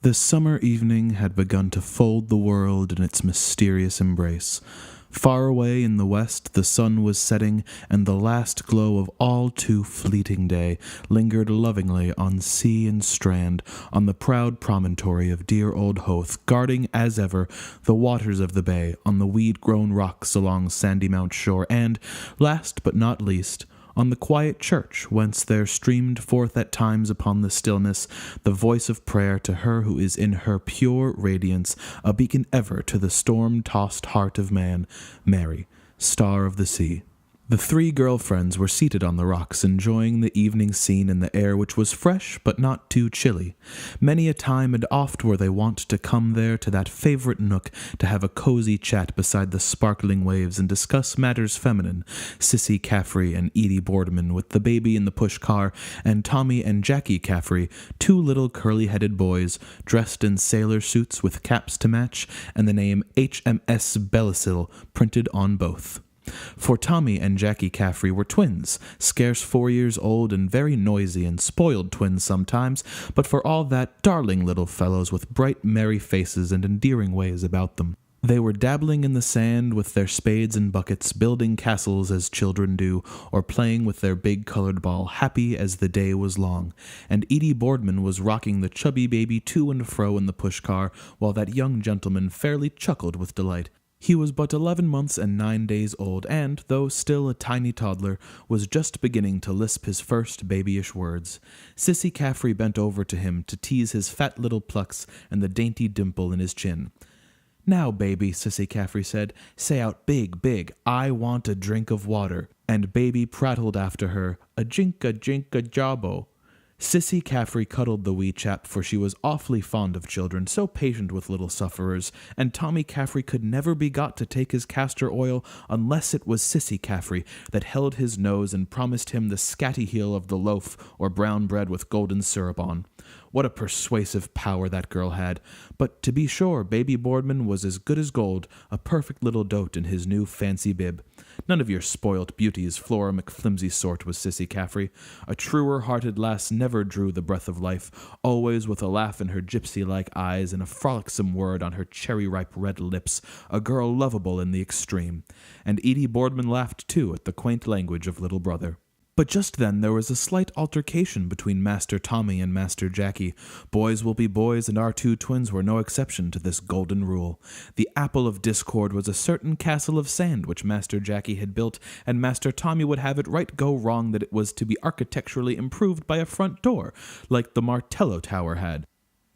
The summer evening had begun to fold the world in its mysterious embrace. Far away in the west the sun was setting, and the last glow of all too fleeting day lingered lovingly on sea and strand, on the proud promontory of dear old Hoath, guarding, as ever, the waters of the bay, on the weed-grown rocks along Sandy Mount shore, and, last but not least, on the quiet church, whence there streamed forth at times upon the stillness the voice of prayer to her who is in her pure radiance a beacon ever to the storm-tossed heart of man, Mary, star of the sea. The three girl-friends were seated on the rocks, enjoying the evening scene in the air which was fresh but not too chilly. Many a time and oft were they wont to come there to that favourite nook to have a cosy chat beside the sparkling waves and discuss matters feminine, Sissy Caffrey and Edie Boardman with the baby in the push-car, and Tommy and Jackie Caffrey, two little curly-headed boys, dressed in sailor suits with caps to match, and the name HMS Bellicil printed on both. For Tommy and Jackie Caffrey were twins, scarce 4 years old and very noisy and spoiled twins sometimes, but for all that darling little fellows with bright merry faces and endearing ways about them. They were dabbling in the sand with their spades and buckets, building castles as children do, or playing with their big colored ball, happy as the day was long, and Edie Boardman was rocking the chubby baby to and fro in the push-car, while that young gentleman fairly chuckled with delight. He was but 11 months and 9 days old, and, though still a tiny toddler, was just beginning to lisp his first babyish words. Sissy Caffrey bent over to him to tease his fat little plucks and the dainty dimple in his chin. "Now, baby," Sissy Caffrey said, "say out big, big, 'I want a drink of water.'" And baby prattled after her, "A jink, a jabbo." Sissy Caffrey cuddled the wee chap, for she was awfully fond of children, so patient with little sufferers, and Tommy Caffrey could never be got to take his castor oil unless it was Sissy Caffrey that held his nose and promised him the scatty heel of the loaf or brown bread with golden syrup on. What a persuasive power that girl had! But to be sure, baby Boardman was as good as gold, a perfect little dote in his new fancy bib. None of your spoilt beauties, Flora McFlimsy sort, was Sissy Caffrey. A truer-hearted lass never drew the breath of life, always with a laugh in her gypsy-like eyes and a frolicsome word on her cherry-ripe red lips, a girl lovable in the extreme. And Edie Boardman laughed, too, at the quaint language of little brother. But just then there was a slight altercation between Master Tommy and Master Jackie. Boys will be boys, and our two twins were no exception to this golden rule. The apple of discord was a certain castle of sand which Master Jackie had built, and Master Tommy would have it right go wrong that it was to be architecturally improved by a front door, like the Martello Tower had.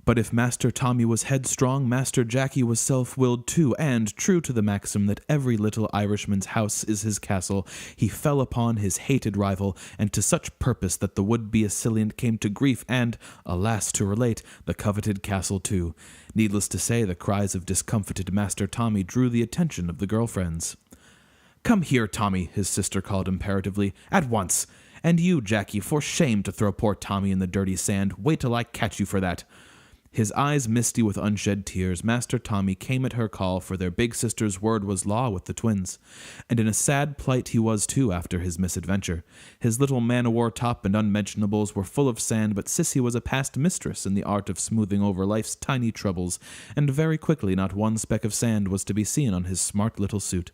But if Master Tommy was headstrong, Master Jackie was self-willed too, and, true to the maxim that every little Irishman's house is his castle, he fell upon his hated rival, and to such purpose that the would-be assailant came to grief and, alas to relate, the coveted castle too. Needless to say, the cries of discomfited Master Tommy drew the attention of the girl-friends. "Come here, Tommy," his sister called imperatively, "at once! And you, Jackie, for shame to throw poor Tommy in the dirty sand. Wait till I catch you for that." His eyes misty with unshed tears, Master Tommy came at her call, for their big sister's word was law with the twins. And in a sad plight he was, too, after his misadventure. His little man-o'-war top and unmentionables were full of sand, but Sissy was a past mistress in the art of smoothing over life's tiny troubles, and very quickly not one speck of sand was to be seen on his smart little suit.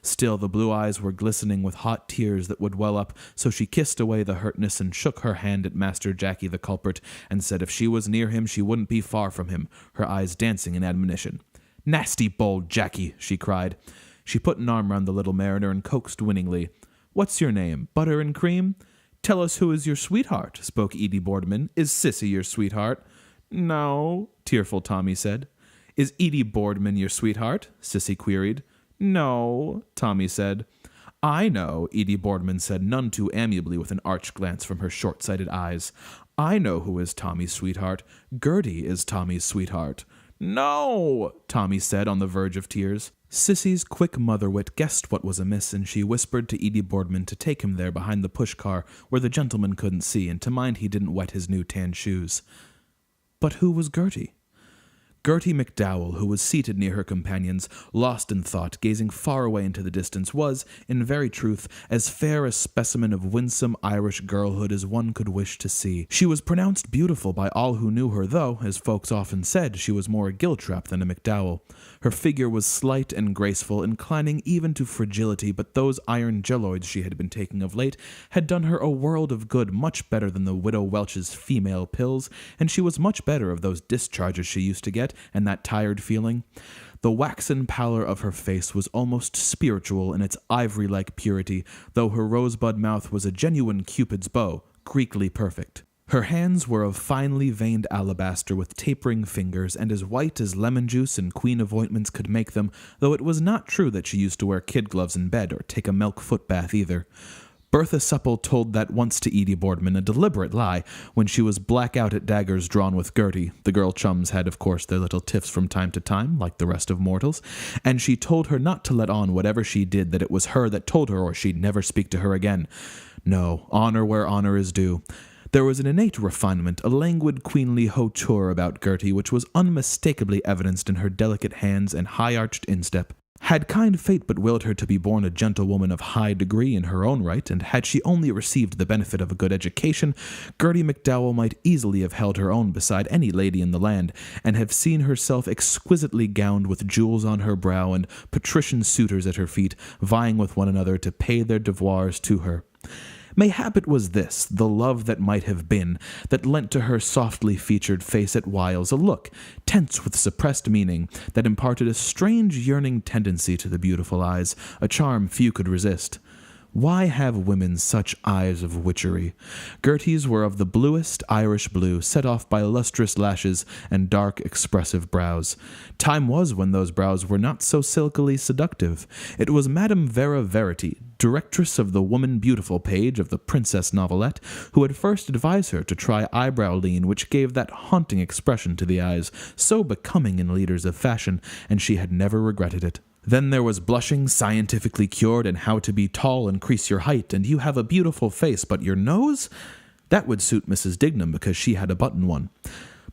Still, the blue eyes were glistening with hot tears that would well up, so she kissed away the hurtness and shook her hand at Master Jackie the culprit, and said if she was near him she wouldn't be far from him, her eyes dancing in admonition. "Nasty bold Jackie!" she cried. She put an arm round the little mariner and coaxed winningly. "What's your name? Butter and cream?" "Tell us who is your sweetheart," spoke Edie Boardman. "Is Sissy your sweetheart?" "No," tearful Tommy said. "Is Edie Boardman your sweetheart?" Sissy queried. "No," Tommy said. "I know," Edie Boardman said none too amiably with an arch glance from her short-sighted eyes. "I know who is Tommy's sweetheart. Gertie is Tommy's sweetheart." "No," Tommy said on the verge of tears. Sissy's quick mother-wit guessed what was amiss, and she whispered to Edie Boardman to take him there behind the push-car where the gentleman couldn't see, and to mind he didn't wet his new tan shoes. But who was Gertie? Gertie McDowell, who was seated near her companions, lost in thought, gazing far away into the distance, was, in very truth, as fair a specimen of winsome Irish girlhood as one could wish to see. She was pronounced beautiful by all who knew her, though, as folks often said, she was more a Giltrap than a McDowell. Her figure was slight and graceful, inclining even to fragility, but those iron jelloids she had been taking of late had done her a world of good, much better than the Widow Welch's female pills, and she was much better of those discharges she used to get, and that tired feeling. The waxen pallor of her face was almost spiritual in its ivory-like purity, though her rosebud mouth was a genuine Cupid's bow, Greekly perfect. Her hands were of finely veined alabaster with tapering fingers, and as white as lemon juice and queen of ointments could make them, though it was not true that she used to wear kid gloves in bed or take a milk foot bath either. Bertha Supple told that once to Edie Boardman, a deliberate lie, when she was black out at daggers drawn with Gertie. The girl chums had, of course, their little tiffs from time to time, like the rest of mortals, and she told her not to let on whatever she did that it was her that told her or she'd never speak to her again. No, honor where honor is due. There was an innate refinement, a languid, queenly hauteur about Gertie, which was unmistakably evidenced in her delicate hands and high-arched instep. Had kind fate but willed her to be born a gentlewoman of high degree in her own right, and had she only received the benefit of a good education, Gertie McDowell might easily have held her own beside any lady in the land, and have seen herself exquisitely gowned with jewels on her brow and patrician suitors at her feet, vying with one another to pay their devoirs to her. Mayhap it was this, the love that might have been, that lent to her softly featured face at whiles a look, tense with suppressed meaning, that imparted a strange yearning tendency to the beautiful eyes, a charm few could resist. Why have women such eyes of witchery? Gertie's were of the bluest Irish blue, set off by lustrous lashes and dark, expressive brows. Time was when those brows were not so silkily seductive. It was Madame Vera Verity, directress of the Woman Beautiful page of the Princess Novelette, who had first advised her to try eyebrow lean, which gave that haunting expression to the eyes, so becoming in leaders of fashion, and she had never regretted it. Then there was blushing, scientifically cured, and how to be tall, increase your height, and you have a beautiful face, but your nose? That would suit Mrs. Dignam because she had a button one.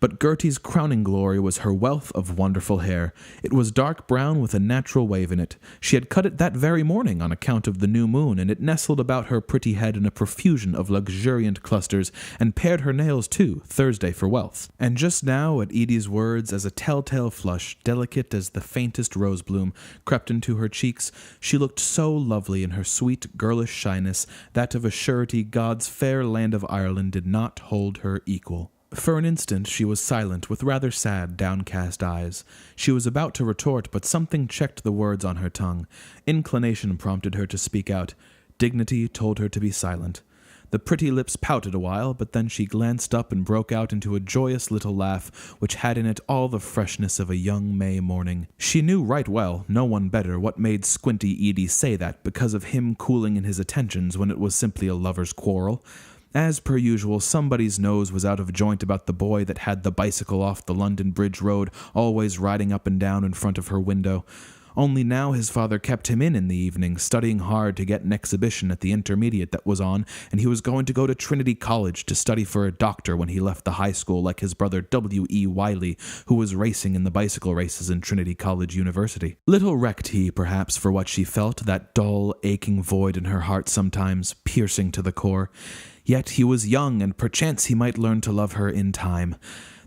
But Gertie's crowning glory was her wealth of wonderful hair. It was dark brown with a natural wave in it. She had cut it that very morning on account of the new moon, and it nestled about her pretty head in a profusion of luxuriant clusters, and pared her nails too, Thursday for wealth. And just now, at Edie's words, as a telltale flush, delicate as the faintest rose bloom, crept into her cheeks, she looked so lovely in her sweet, girlish shyness that of a surety God's fair land of Ireland did not hold her equal. For an instant she was silent, with rather sad, downcast eyes. She was about to retort, but something checked the words on her tongue. Inclination prompted her to speak out. Dignity told her to be silent. The pretty lips pouted a while, but then she glanced up and broke out into a joyous little laugh, which had in it all the freshness of a young May morning. She knew right well, no one better, what made Squinty Edie say that, because of him cooling in his attentions when it was simply a lover's quarrel. As per usual, somebody's nose was out of joint about the boy that had the bicycle off the London Bridge Road, always riding up and down in front of her window. Only now his father kept him in the evening, studying hard to get an exhibition at the intermediate that was on, and he was going to go to Trinity College to study for a doctor when he left the high school, like his brother W.E. Wiley, who was racing in the bicycle races in Trinity College University. Little recked he, perhaps, for what she felt, that dull, aching void in her heart sometimes, piercing to the core. Yet he was young, and perchance he might learn to love her in time.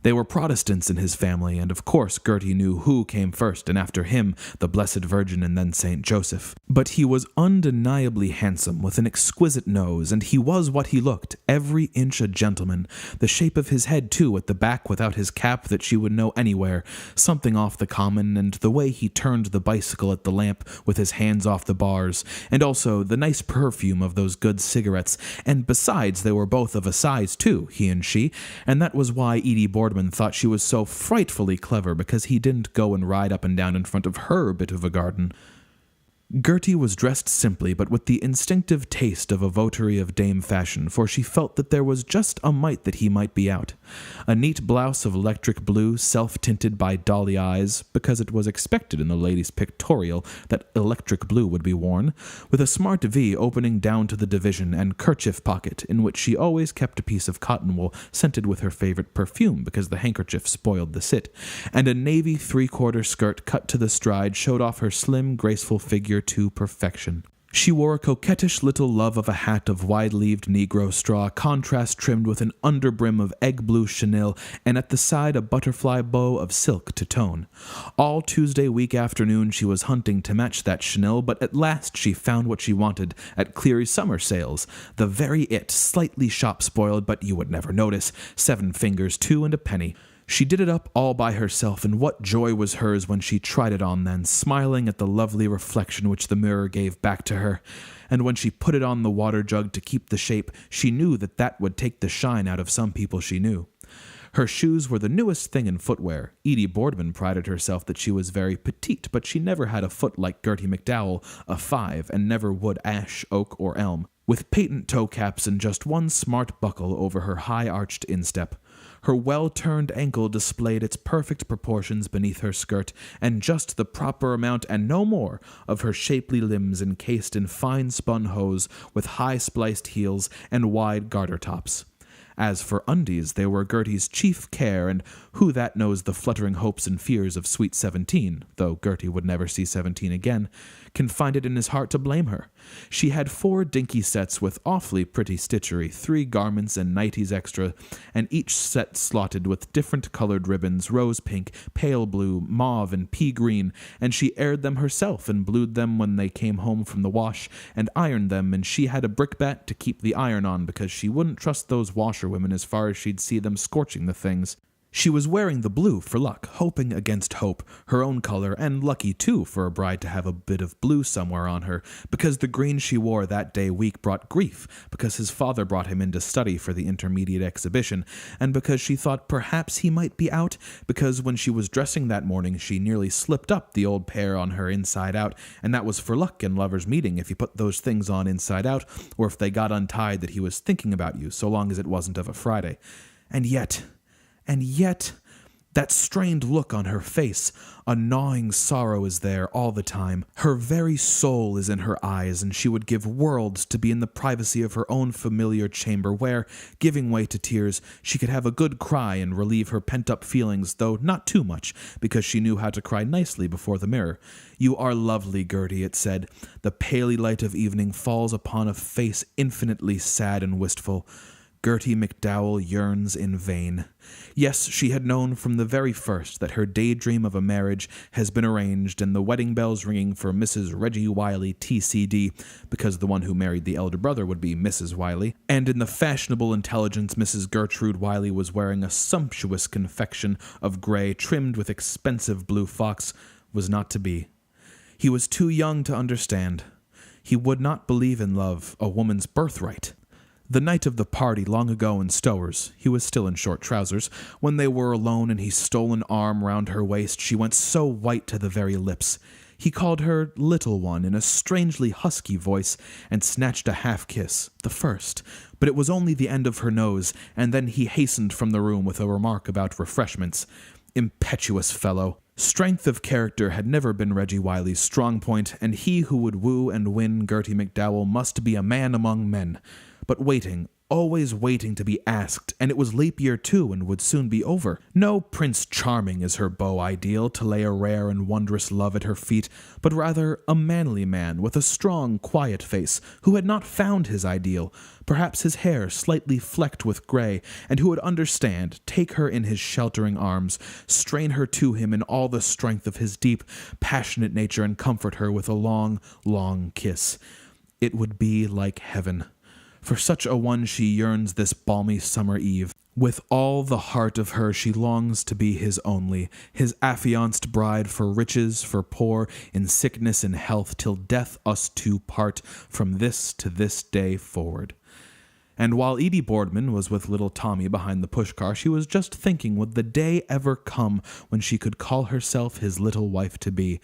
They were Protestants in his family, and of course Gertie knew who came first, and after him, the Blessed Virgin and then St. Joseph. But he was undeniably handsome, with an exquisite nose, and he was what he looked, every inch a gentleman. The shape of his head, too, at the back without his cap that she would know anywhere, something off the common, and the way he turned the bicycle at the lamp with his hands off the bars, and also the nice perfume of those good cigarettes, and besides they were both of a size, too, he and she, and that was why Edie Boardman thought she was so frightfully clever, because he didn't go and ride up and down in front of her bit of a garden. Gertie was dressed simply, but with the instinctive taste of a votary of Dame Fashion, for she felt that there was just a mite that he might be out. A neat blouse of electric blue, self-tinted by dolly eyes, because it was expected in the lady's pictorial that electric blue would be worn, with a smart V opening down to the division and kerchief pocket, in which she always kept a piece of cotton wool scented with her favorite perfume, because the handkerchief spoiled the sit, and a navy three-quarter skirt cut to the stride showed off her slim, graceful figure to perfection. She wore a coquettish little love of a hat of wide-leaved negro straw, contrast trimmed with an underbrim of egg-blue chenille, and at the side a butterfly bow of silk to tone. All Tuesday week afternoon she was hunting to match that chenille, but at last she found what she wanted at Cleary's summer sales. The very it, slightly shop-spoiled, but you would never notice, 7 fingers, 2 and a penny. She did it up all by herself, and what joy was hers when she tried it on then, smiling at the lovely reflection which the mirror gave back to her. And when she put it on the water jug to keep the shape, she knew that that would take the shine out of some people she knew. Her shoes were the newest thing in footwear. Edie Boardman prided herself that she was very petite, but she never had a foot like Gertie McDowell, a 5, and never would ash, oak, or elm, with patent toe caps and just one smart buckle over her high-arched instep. Her well-turned ankle displayed its perfect proportions beneath her skirt, and just the proper amount and no more of her shapely limbs encased in fine-spun hose with high-spliced heels and wide garter tops. As for undies, they were Gertie's chief care, and who that knows the fluttering hopes and fears of sweet 17, though Gertie would never see 17 again, can find it in his heart to blame her. She had 4 dinky sets with awfully pretty stitchery, 3 garments and nighties extra, and each set slotted with different colored ribbons, rose pink, pale blue, mauve, and pea green, and she aired them herself and blued them when they came home from the wash, and ironed them, and she had a brickbat to keep the iron on, because she wouldn't trust those washerwomen as far as she'd see them scorching the things. She was wearing the blue for luck, hoping against hope, her own color, and lucky, too, for a bride to have a bit of blue somewhere on her, because the green she wore that day week brought grief, because his father brought him in to study for the intermediate exhibition, and because she thought perhaps he might be out, because when she was dressing that morning she nearly slipped up the old pair on her inside out, and that was for luck in lovers' meeting if you put those things on inside out, or if they got untied that he was thinking about you, so long as it wasn't of a Friday. And yet, that strained look on her face, a gnawing sorrow is there all the time. Her very soul is in her eyes, and she would give worlds to be in the privacy of her own familiar chamber where, giving way to tears, she could have a good cry and relieve her pent-up feelings, though not too much, because she knew how to cry nicely before the mirror. "You are lovely, Gertie," it said. "The paly light of evening falls upon a face infinitely sad and wistful. Gertie McDowell yearns in vain." Yes, she had known from the very first that her daydream of a marriage has been arranged and the wedding bells ringing for Mrs. Reggie Wiley, T.C.D., because the one who married the elder brother would be Mrs. Wiley, and in the fashionable intelligence Mrs. Gertrude Wiley was wearing a sumptuous confection of gray trimmed with expensive blue fox, was not to be. He was too young to understand. He would not believe in love, a woman's birthright. The night of the party long ago in Stowers, he was still in short trousers, when they were alone and he stole an arm round her waist, she went so white to the very lips. He called her "little one" in a strangely husky voice, and snatched a half-kiss, the first, but it was only the end of her nose, and then he hastened from the room with a remark about refreshments. Impetuous fellow! Strength of character had never been Reggie Wiley's strong point, and he who would woo and win Gertie McDowell must be a man among men. But waiting, always waiting to be asked, and it was leap year too and would soon be over. No Prince Charming is her beau ideal to lay a rare and wondrous love at her feet, but rather a manly man with a strong, quiet face, who had not found his ideal, perhaps his hair slightly flecked with gray, and who would understand, take her in his sheltering arms, strain her to him in all the strength of his deep, passionate nature, and comfort her with a long, long kiss. It would be like heaven. For such a one she yearns this balmy summer eve. With all the heart of her she longs to be his only, his affianced bride for riches, for poor, in sickness and health, till death us two part, from this to this day forward. And while Edie Boardman was with little Tommy behind the pushcar, she was just thinking, would the day ever come when she could call herself his little wife-to-be?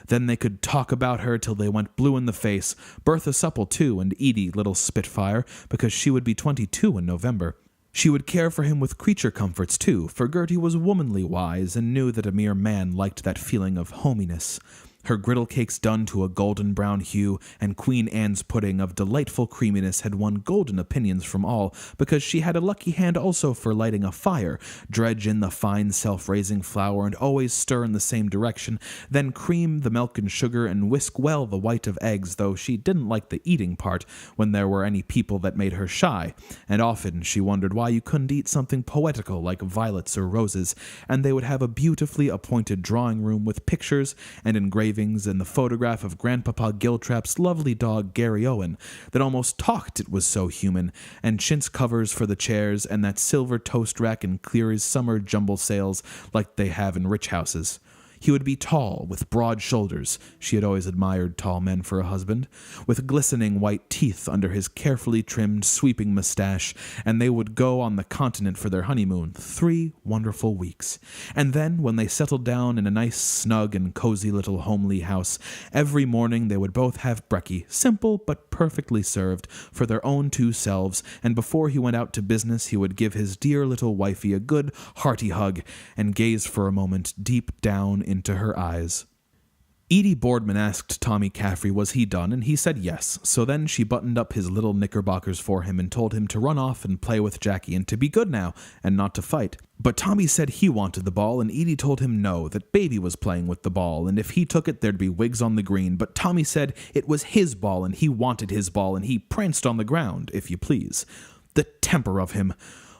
Then they could talk about her till they went blue in the face, Bertha Supple too, and Edie, little Spitfire, because she would be 22 in November. She would care for him with creature comforts too, for Gertie was womanly wise and knew that a mere man liked that feeling of hominess. Her griddle cakes done to a golden brown hue, and Queen Anne's pudding of delightful creaminess had won golden opinions from all, because she had a lucky hand also for lighting a fire, dredge in the fine self-raising flour, and always stir in the same direction, then cream the milk and sugar, and whisk well the white of eggs, though she didn't like the eating part when there were any people that made her shy, and often she wondered why you couldn't eat something poetical like violets or roses, and they would have a beautifully appointed drawing-room with pictures and engravings and the photograph of Grandpapa Giltrap's lovely dog Gary Owen that almost talked, it was so human, and chintz covers for the chairs, and that silver toast rack and Cleary's summer jumble sales like they have in rich houses. He would be tall, with broad shoulders, she had always admired tall men for a husband, with glistening white teeth under his carefully trimmed, sweeping mustache, and they would go on the continent for their honeymoon, 3 wonderful weeks. And then, when they settled down in a nice, snug, and cozy little homely house, every morning they would both have brekkie, simple but perfectly served, for their own 2 selves, and before he went out to business he would give his dear little wifey a good, hearty hug, and gaze for a moment deep down into her eyes. Edie Boardman asked Tommy Caffrey was he done, and he said yes, so then she buttoned up his little knickerbockers for him and told him to run off and play with Jackie and to be good now, and not to fight. But Tommy said he wanted the ball, and Edie told him no, that Baby was playing with the ball, and if he took it there'd be wigs on the green, but Tommy said it was his ball, and he wanted his ball, and he pranced on the ground, if you please. The temper of him!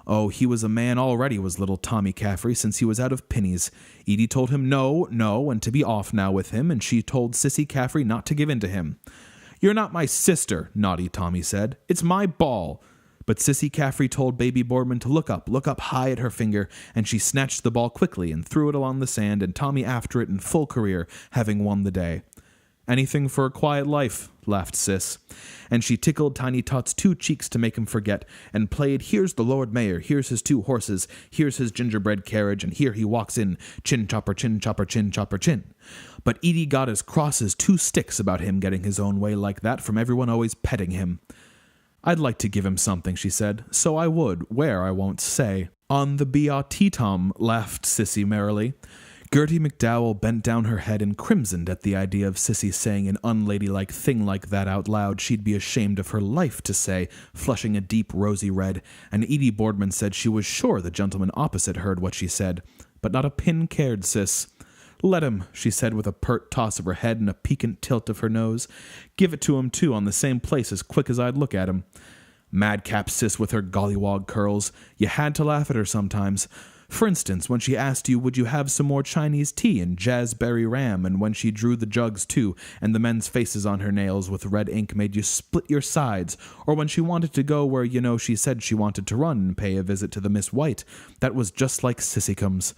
Oh, he was a man already, was little Tommy Caffrey, since he was out of pennies. Edie told him no, and to be off now with him, and she told Sissy Caffrey not to give in to him. "You're not my sister," naughty Tommy said. "It's my ball." But Sissy Caffrey told Baby Boardman to look up high at her finger, and she snatched the ball quickly and threw it along the sand, and Tommy after it in full career, having won the day. "Anything for a quiet life," laughed Sis. And she tickled Tiny Tot's 2 cheeks to make him forget, and played "Here's the Lord Mayor, here's his 2 horses, here's his gingerbread carriage, and here he walks in, chin chopper, chin chopper, chin chopper, chin." But Edie got as cross as 2 sticks about him getting his own way like that from everyone always petting him. "I'd like to give him something," she said, "so I would, where I won't say." "On the B.A.T.Tom," laughed Sissy merrily. Gertie McDowell bent down her head and crimsoned at the idea of Sissy saying an unladylike thing like that out loud she'd be ashamed of her life to say, flushing a deep rosy red, and Edie Boardman said she was sure the gentleman opposite heard what she said, but not a pin cared, Sis. "Let him," she said with a pert toss of her head and a piquant tilt of her nose. "Give it to him, too, on the same place as quick as I'd look at him." Madcap Sis with her gollywog curls. You had to laugh at her sometimes. For instance, when she asked you would you have some more Chinese tea and jazzberry ram, and when she drew the jugs too, and the men's faces on her nails with red ink made you split your sides, or when she wanted to go where, she said she wanted to run and pay a visit to the Miss White, that was just like Sissykums.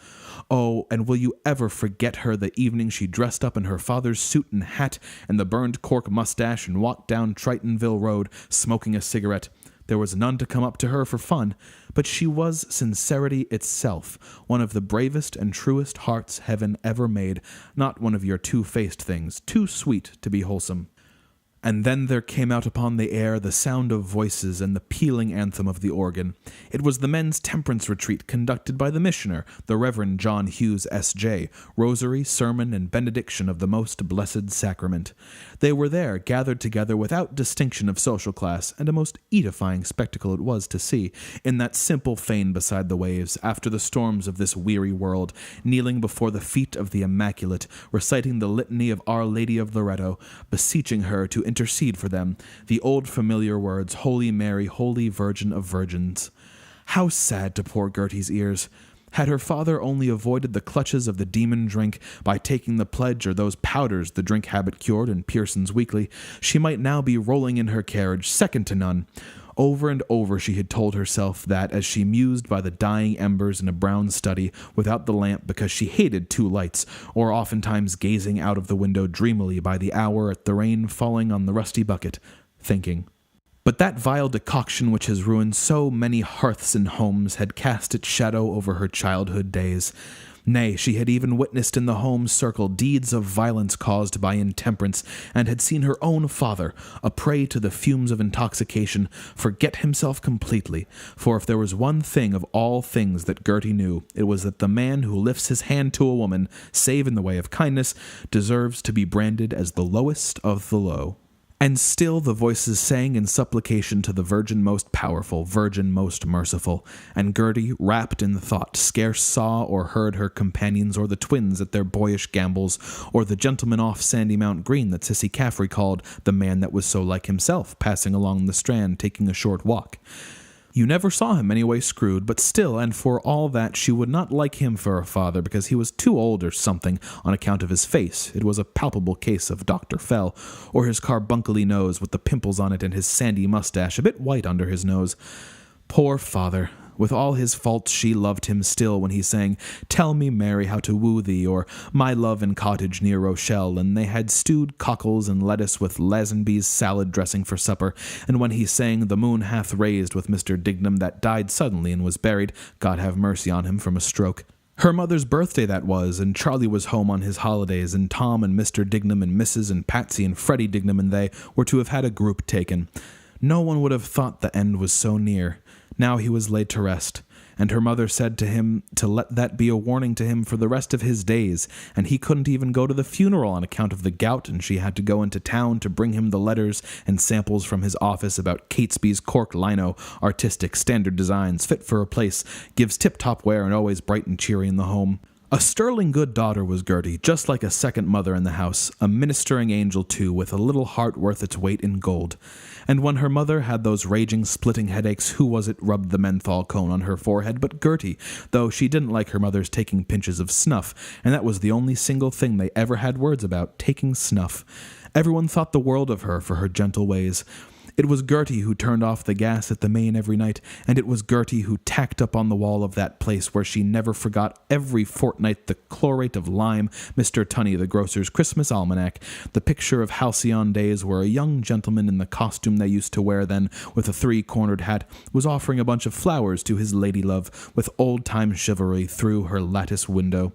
Oh, and will you ever forget her the evening she dressed up in her father's suit and hat and the burned cork mustache and walked down Tritonville Road smoking a cigarette? There was none to come up to her for fun, but she was sincerity itself, one of the bravest and truest hearts heaven ever made, not one of your two-faced things, too sweet to be wholesome. And then there came out upon the air the sound of voices and the pealing anthem of the organ. It was the men's temperance retreat conducted by the missioner, the Reverend John Hughes, S.J., rosary, sermon, and benediction of the most blessed sacrament. They were there, gathered together without distinction of social class, and a most edifying spectacle it was to see, in that simple fane beside the waves, after the storms of this weary world, kneeling before the feet of the Immaculate, reciting the litany of Our Lady of Loretto, beseeching her to intercede for them, the old familiar words, Holy Mary, Holy Virgin of Virgins. How sad to poor Gertie's ears! Had her father only avoided the clutches of the demon drink by taking the pledge or those powders the drink habit cured in Pearson's Weekly, she might now be rolling in her carriage, second to none. Over and over she had told herself that as she mused by the dying embers in a brown study without the lamp because she hated 2 lights, or oftentimes gazing out of the window dreamily by the hour at the rain falling on the rusty bucket, thinking. But that vile decoction which has ruined so many hearths and homes had cast its shadow over her childhood days. Nay, she had even witnessed in the home circle deeds of violence caused by intemperance, and had seen her own father, a prey to the fumes of intoxication, forget himself completely. For if there was one thing of all things that Gertie knew, it was that the man who lifts his hand to a woman, save in the way of kindness, deserves to be branded as the lowest of the low. And still the voices sang in supplication to the Virgin most powerful, Virgin most merciful, and Gertie, wrapped in thought, scarce saw or heard her companions or the twins at their boyish gambols, or the gentleman off Sandy Mount Green that Sissy Caffrey called the man that was so like himself, passing along the Strand taking a short walk. You never saw him anyway screwed, but still, and for all that, she would not like him for a father, because he was too old or something, on account of his face. It was a palpable case of Dr. Fell, or his carbuncly nose with the pimples on it and his sandy mustache, a bit white under his nose. Poor father! With all his faults, she loved him still when he sang, "Tell me, Mary, how to woo thee," or "My love in cottage near Rochelle," and they had stewed cockles and lettuce with Lazenby's salad dressing for supper, and when he sang "The moon hath raised" with Mr. Dignam that died suddenly and was buried, God have mercy on him, from a stroke. Her mother's birthday that was, and Charlie was home on his holidays, and Tom and Mr. Dignam and Mrs. and Patsy and Freddie Dignam and they were to have had a group taken. No one would have thought the end was so near. Now he was laid to rest, and her mother said to him to let that be a warning to him for the rest of his days, and he couldn't even go to the funeral on account of the gout, and she had to go into town to bring him the letters and samples from his office about Catesby's cork lino, artistic standard designs, fit for a place, gives tip-top wear and always bright and cheery in the home. A sterling good daughter was Gertie, just like a second mother in the house, a ministering angel too, with a little heart worth its weight in gold. And when her mother had those raging, splitting headaches, who was it rubbed the menthol cone on her forehead but Gertie, though she didn't like her mother's taking pinches of snuff, and that was the only single thing they ever had words about, taking snuff. Everyone thought the world of her for her gentle ways. It was Gertie who turned off the gas at the main every night, and it was Gertie who tacked up on the wall of that place where she never forgot every fortnight the chlorate of lime, Mr. Tunney the grocer's Christmas almanac, the picture of halcyon days where a young gentleman in the costume they used to wear then, with a three-cornered hat, was offering a bunch of flowers to his lady-love with old-time chivalry through her lattice window.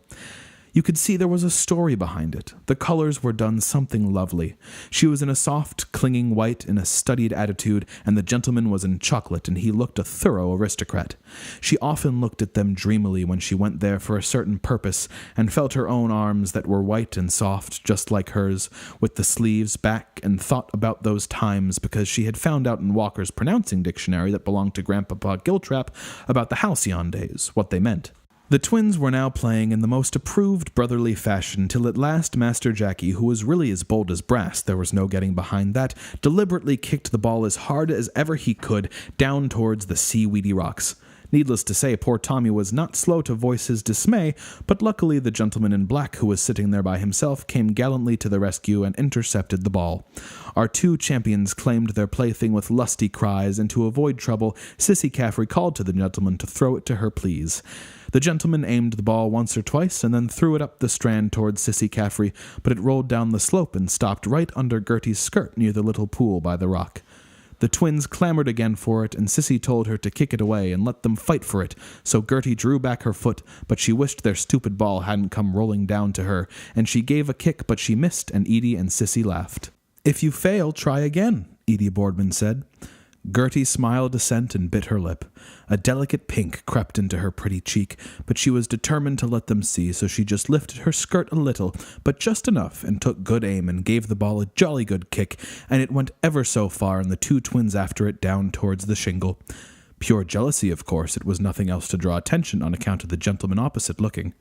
You could see there was a story behind it. The colors were done something lovely. She was in a soft, clinging white in a studied attitude, and the gentleman was in chocolate, and he looked a thorough aristocrat. She often looked at them dreamily when she went there for a certain purpose, and felt her own arms that were white and soft, just like hers, with the sleeves back, and thought about those times, because she had found out in Walker's pronouncing dictionary that belonged to Grandpapa Giltrap about the halcyon days, what they meant. The twins were now playing in the most approved brotherly fashion, till at last Master Jackie, who was really as bold as brass, there was no getting behind that, deliberately kicked the ball as hard as ever he could, down towards the seaweedy rocks. Needless to say, poor Tommy was not slow to voice his dismay, but luckily the gentleman in black who was sitting there by himself came gallantly to the rescue and intercepted the ball. Our two champions claimed their plaything with lusty cries, and to avoid trouble, Sissy Caffrey called to the gentleman to throw it to her, please. The gentleman aimed the ball once or twice, and then threw it up the Strand towards Sissy Caffrey, but it rolled down the slope and stopped right under Gertie's skirt near the little pool by the rock. The twins clamored again for it, and Sissy told her to kick it away and let them fight for it, so Gertie drew back her foot, but she wished their stupid ball hadn't come rolling down to her, and she gave a kick, but she missed, and Edie and Sissy laughed. "If you fail, try again," Edie Boardman said. Gertie smiled assent and bit her lip. A delicate pink crept into her pretty cheek, but she was determined to let them see, so she just lifted her skirt a little, but just enough, and took good aim and gave the ball a jolly good kick, and it went ever so far, and the two twins after it down towards the shingle. Pure jealousy, of course. It was nothing else to draw attention on account of the gentleman opposite looking.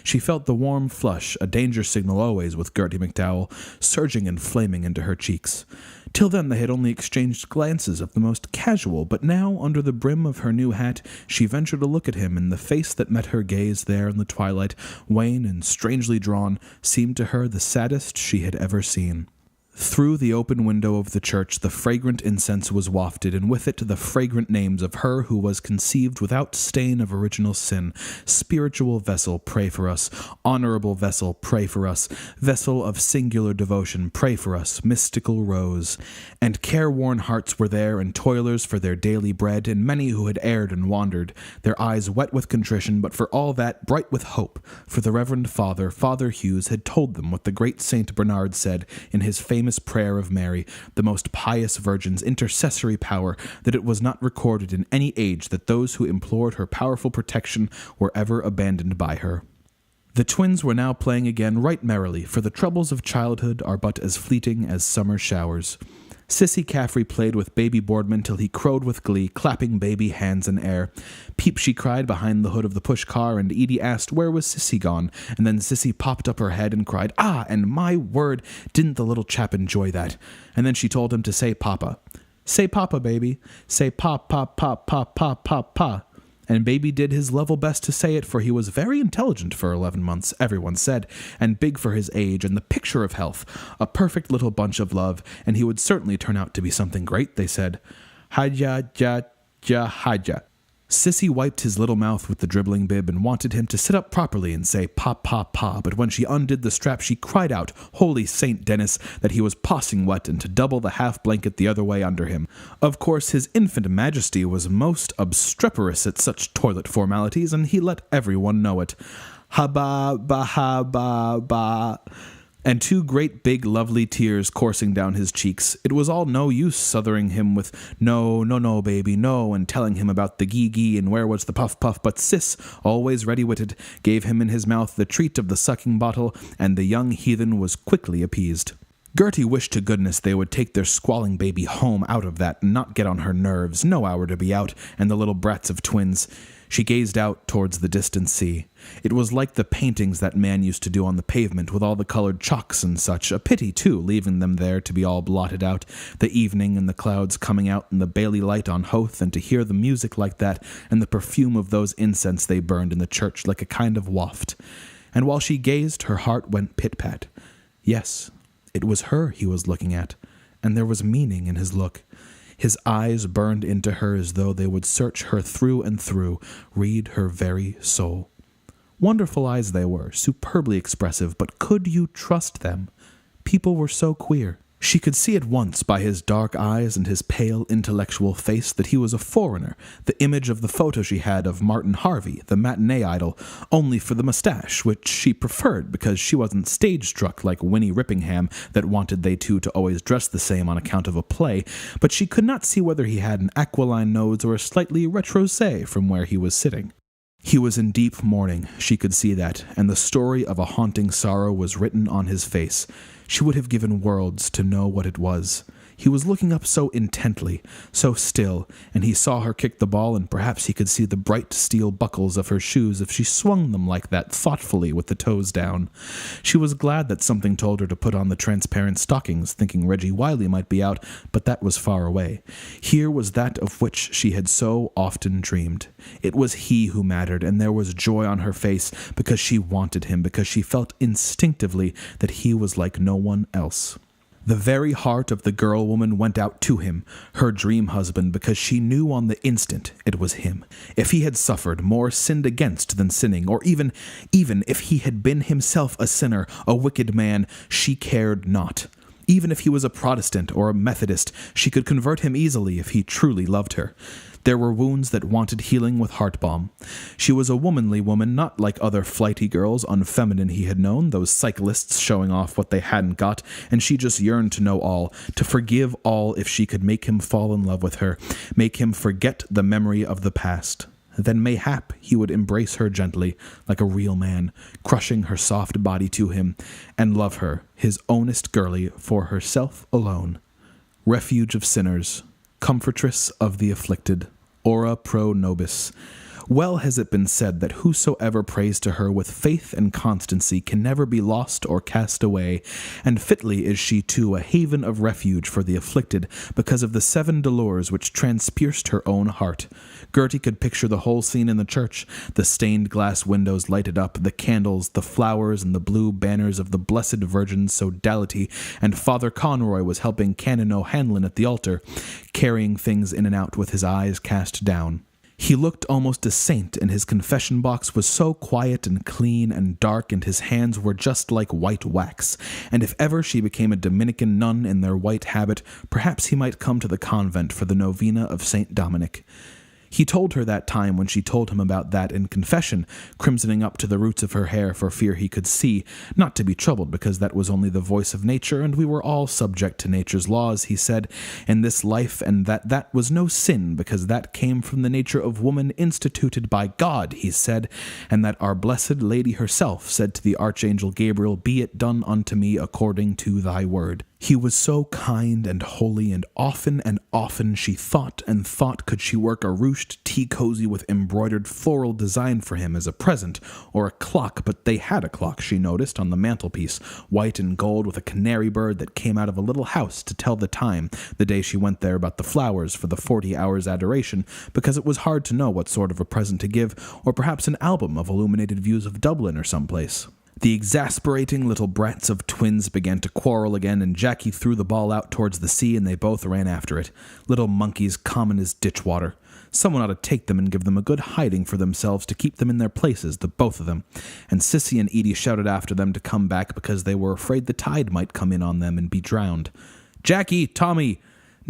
She felt the warm flush, a danger signal always with Gertie McDowell, surging and flaming into her cheeks. Till then they had only exchanged glances of the most casual, but now, under the brim of her new hat, she ventured to look at him, and the face that met her gaze there in the twilight, wan and strangely drawn, seemed to her the saddest she had ever seen. Through the open window of the church the fragrant incense was wafted, and with it the fragrant names of her who was conceived without stain of original sin. Spiritual vessel, pray for us. Honorable vessel, pray for us. Vessel of singular devotion, pray for us. Mystical rose. And careworn hearts were there, and toilers for their daily bread, and many who had erred and wandered, their eyes wet with contrition, but for all that bright with hope, for the Reverend Father Hughes, had told them what the great Saint Bernard said in his famous prayer of Mary, the most pious Virgin's intercessory power, that it was not recorded in any age that those who implored her powerful protection were ever abandoned by her. The twins were now playing again right merrily, for the troubles of childhood are but as fleeting as summer showers. Sissy Caffrey played with baby Boardman till he crowed with glee, clapping baby hands in air. Peep, she cried behind the hood of the push-car, and Edie asked where was Sissy gone, and then Sissy popped up her head and cried, "Ah, and my word, didn't the little chap enjoy that?" And then she told him to say papa. "Say papa, baby. Say pa, pa, pa, pa, pa, pa, pa." And baby did his level best to say it, for he was very intelligent for 11 months, everyone said, and big for his age, and the picture of health, a perfect little bunch of love, and he would certainly turn out to be something great, they said. Haja, ja, ja, haja. Sissy wiped his little mouth with the dribbling bib and wanted him to sit up properly and say pa, pa, pa, but when she undid the strap she cried out, Holy St. Denis, that he was passing wet and to double the half-blanket the other way under him. Of course, his infant majesty was most obstreperous at such toilet formalities, and he let everyone know it. Ha-ba, ba, and two great big lovely tears coursing down his cheeks. It was all no use southering him with no, no, no, baby, no, and telling him about the gee-gee and where was the puff-puff, but Sis, always ready-witted, gave him in his mouth the treat of the sucking bottle, and the young heathen was quickly appeased. Gertie wished to goodness they would take their squalling baby home out of that and not get on her nerves, no hour to be out, and the little brats of twins. She gazed out towards the distant sea. It was like the paintings that man used to do on the pavement with all the colored chalks and such. A pity, too, leaving them there to be all blotted out, the evening and the clouds coming out in the Bailey light on Howth, and to hear the music like that and the perfume of those incense they burned in the church like a kind of waft. And while she gazed, her heart went pit-pat. Yes, it was her he was looking at, and there was meaning in his look. His eyes burned into her as though they would search her through and through, read her very soul. Wonderful eyes they were, superbly expressive, but could you trust them? People were so queer. She could see at once by his dark eyes and his pale, intellectual face that he was a foreigner, the image of the photo she had of Martin Harvey, the matinee idol, only for the mustache, which she preferred because she wasn't stage-struck like Winnie Rippingham that wanted they two to always dress the same on account of a play, but she could not see whether he had an aquiline nose or a slightly retroussé from where he was sitting. He was in deep mourning, she could see that, and the story of a haunting sorrow was written on his face. She would have given worlds to know what it was. He was looking up so intently, so still, and he saw her kick the ball, and perhaps he could see the bright steel buckles of her shoes if she swung them like that thoughtfully with the toes down. She was glad that something told her to put on the transparent stockings, thinking Reggie Wiley might be out, but that was far away. Here was that of which she had so often dreamed. It was he who mattered, and there was joy on her face because she wanted him, because she felt instinctively that he was like no one else. The very heart of the girl-woman went out to him, her dream husband, because she knew on the instant it was him. If he had suffered, more sinned against than sinning, or even if he had been himself a sinner, a wicked man, she cared not. Even if he was a Protestant or a Methodist, she could convert him easily if he truly loved her. There were wounds that wanted healing with heart balm. She was a womanly woman, not like other flighty girls, unfeminine he had known, those cyclists showing off what they hadn't got, and she just yearned to know all, to forgive all if she could make him fall in love with her, make him forget the memory of the past. Then mayhap he would embrace her gently, like a real man, crushing her soft body to him, and love her, his ownest girlie, for herself alone. Refuge of sinners, comfortress of the afflicted, ora pro nobis. Well has it been said that whosoever prays to her with faith and constancy can never be lost or cast away, and fitly is she too a haven of refuge for the afflicted, because of the 7 dolors which transpierced her own heart. Gertie could picture the whole scene in the church, the stained glass windows lighted up, the candles, the flowers, and the blue banners of the Blessed Virgin's sodality, and Father Conroy was helping Canon O'Hanlon at the altar, carrying things in and out with his eyes cast down. He looked almost a saint, and his confession box was so quiet and clean and dark, and his hands were just like white wax. And if ever she became a Dominican nun in their white habit, perhaps he might come to the convent for the novena of St. Dominic. He told her that time when she told him about that in confession, crimsoning up to the roots of her hair for fear he could see, not to be troubled because that was only the voice of nature, and we were all subject to nature's laws, he said, in this life, and that was no sin, because that came from the nature of woman instituted by God, he said, and that our blessed Lady herself said to the Archangel Gabriel, "Be it done unto me according to thy word." He was so kind and holy, and often she thought and thought could she work a ruched tea cozy with embroidered floral design for him as a present, or a clock, but they had a clock, she noticed, on the mantelpiece, white and gold with a canary bird that came out of a little house to tell the time, the day she went there about the flowers for the 40 hours adoration, because it was hard to know what sort of a present to give, or perhaps an album of illuminated views of Dublin or someplace. The exasperating little brats of twins began to quarrel again, and Jackie threw the ball out towards the sea, and they both ran after it. Little monkeys common as ditch water. Someone ought to take them and give them a good hiding for themselves to keep them in their places, the both of them. And Sissy and Edie shouted after them to come back because they were afraid the tide might come in on them and be drowned. "Jackie! Tommy!"